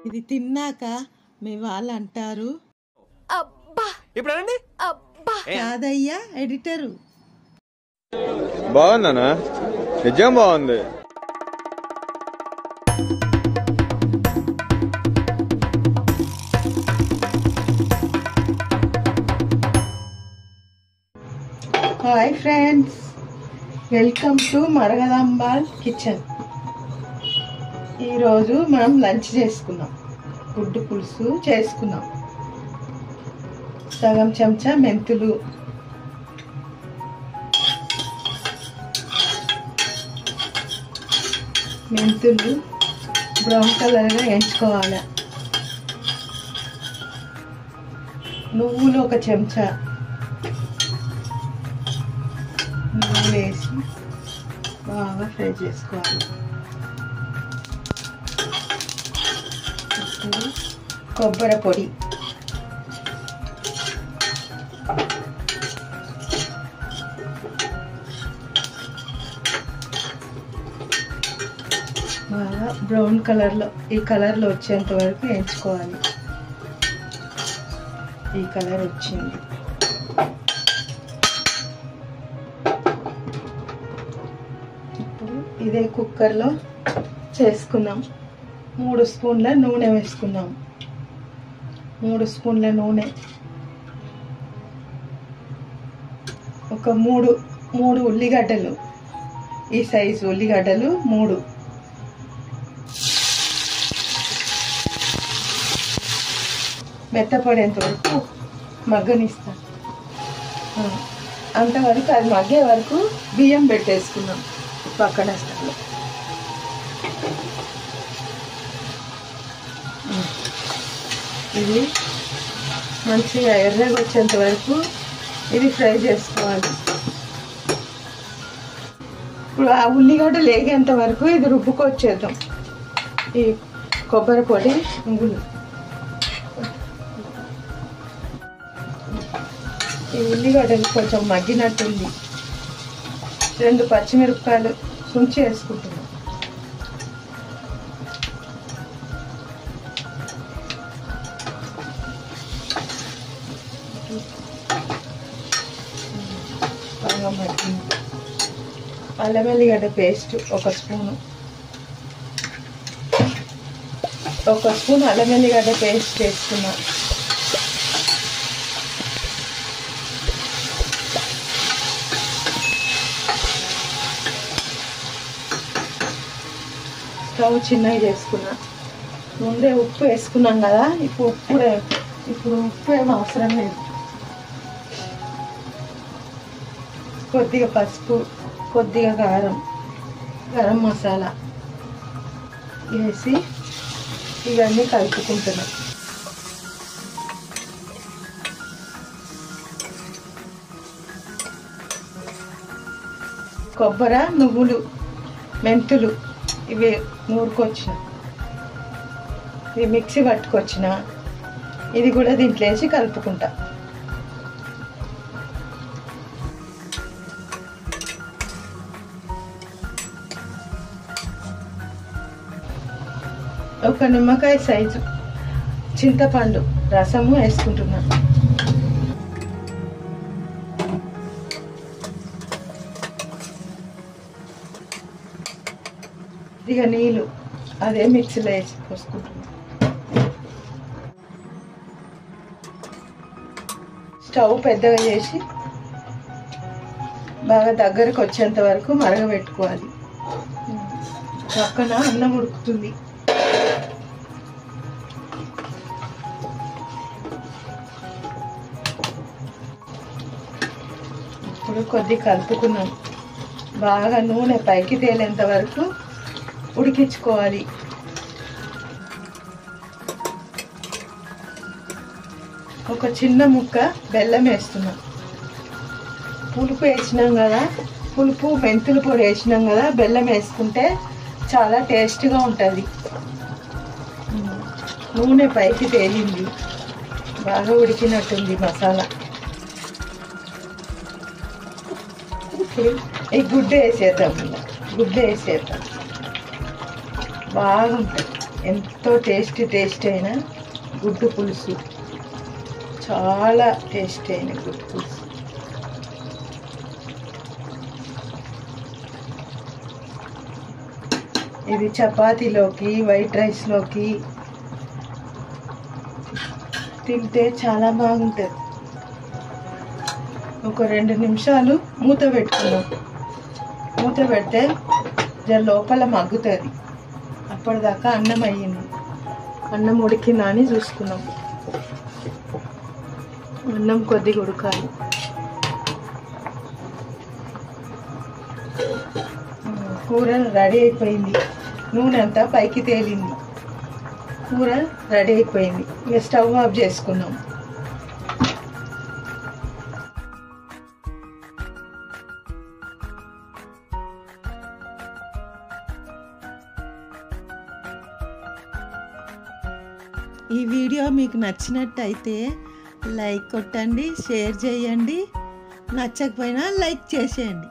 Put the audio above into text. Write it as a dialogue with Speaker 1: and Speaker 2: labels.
Speaker 1: ఇది తిన్నాక మీ వాళ్ళు అంటారు
Speaker 2: ఇప్పుడు అనండి
Speaker 1: కాదయ్యా ఎడిటరు.
Speaker 3: బాగుందనా? నిజం బాగుంది.
Speaker 1: Hi friends, welcome to Maragadambal kitchen. ఈరోజు మనం లంచ్ చేసుకున్నాం. గుడ్డు పులుసు చేసుకున్నాం. సగం చెంచా మెంతులు, బ్రౌన్ కలర్గా ఎంచుకోవాలి. నువ్వులు ఒక చెంచా నూనె వేసి బాగా ఫ్రై చేసుకోవాలి. ఇప్పుడు కొబ్బరి పొడి, బాగా బ్రౌన్ కలర్లో ఈ కలర్లో వచ్చేంత వరకు ఎంచుకోవాలి. ఈ కలర్ వచ్చింది. ఇప్పుడు ఇదే కుక్కర్లో చేసుకుందాం. 3 స్పూన్ల నూనె వేసుకుందాం. 3 స్పూన్ల నూనె, ఒక మూడు ఉల్లిగడ్డలు, ఈ సైజు ఉల్లిగడ్డలు 3, మెత్తపడేంత వరకు మగ్గనిస్తాం. అంతవరకు అది మగ్గే వరకు బియ్యం పెట్టేసుకున్నాం పక్కన స్టవ్లో. ఇది మంచిగా ఎర్రగా వచ్చేంత వరకు ఇది ఫ్రై చేసుకోవాలి. ఇప్పుడు ఆ ఉల్లిగడ్డ లేగేంత వరకు ఇది రుబ్బుకొచ్చేద్దాం. ఈ కొబ్బరి పొడి, నువ్వులు, ఈ ఉల్లిగడ్డలు కొంచెం మగ్గినట్టుంది. 2 పచ్చిమిరపకాయలు తుంచి వేసుకుంటున్నాం. బాగా మగ్గింది. అల్లం వెల్లిగడ్డ పేస్ట్ 1 స్పూను, 1 స్పూన్ అల్లం వెల్లిగడ్డ పేస్ట్ వేసుకున్నా. స్టవ్ చిన్నగా చేసుకున్నా. ముందే ఉప్పు వేసుకున్నాం కదా, ఇప్పుడు ఉప్పు ఏం అవసరం లేదు. కొద్దిగా పసుపు, కొద్దిగా కారం, గరం మసాలా వేసి ఇవన్నీ కలుపుకుంటున్నాం. కొబ్బరి, నువ్వులు, మెంతులు ఇవి నూరుకొచ్చిన, ఇవి మిక్సీ పట్టుకొచ్చిన, ఇది కూడా దీంట్లో వేసి కలుపుకుంటా. ఒక నిమ్మకాయ సైజు చింతపండు రసము వేసుకుంటున్నా. ఇక నీళ్ళు అదే మిక్సీలో వేసి పోసుకుంటున్నా. స్టవ్ పెద్దగా చేసి బాగా దగ్గరకు వచ్చేంత వరకు మరగబెట్టుకోవాలి. పక్కన అన్నం ఉడుకుతుంది. ఇప్పుడు కొద్ది కలుపుకున్నాం. బాగా నూనె పైకి తేలేంత వరకు ఉడికించుకోవాలి. ఒక చిన్న ముక్క బెల్లం వేస్తున్నాం. పులుపు వేసినాం కదా, పులుపు మెంతుల పొడి వేసినాం కదా, బెల్లం వేసుకుంటే చాలా టేస్ట్గా ఉంటుంది. నూనె పైకి తేలింది, బాగా ఉడికినట్టుంది మసాలా. ఈ గుడ్డ వేసేద్దాం, బాగుంటుంది. ఎంతో టేస్ట్ అయిన గుడ్డు పులుసు, చాలా టేస్ట్ అయిన గుడ్డు పులుసు. ఇది చపాతీలోకి, వైట్ రైస్లోకి తింటే చాలా బాగుంటుంది. ఒక 2 నిమిషాలు మూత పెట్టుకున్నాం. మూత పెడితే లోపల మగ్గుతుంది. అప్పటిదాకా అన్నం అయ్యింది. అన్నం ఉడికిందా అని చూసుకున్నాం. అన్నం కొద్దిగా ఉడకాలి. కూర రెడీ అయిపోయింది. నూనె అంతా పైకి తేలింది. కూర రెడీ అయిపోయింది. ఇక స్టవ్ ఆఫ్ చేసుకున్నాం. ఈ వీడియో మీకు నచ్చినట్టయితే లైక్ కొట్టండి, షేర్ చేయండి, నచ్చకపోయినా లైక్ చేసేయండి.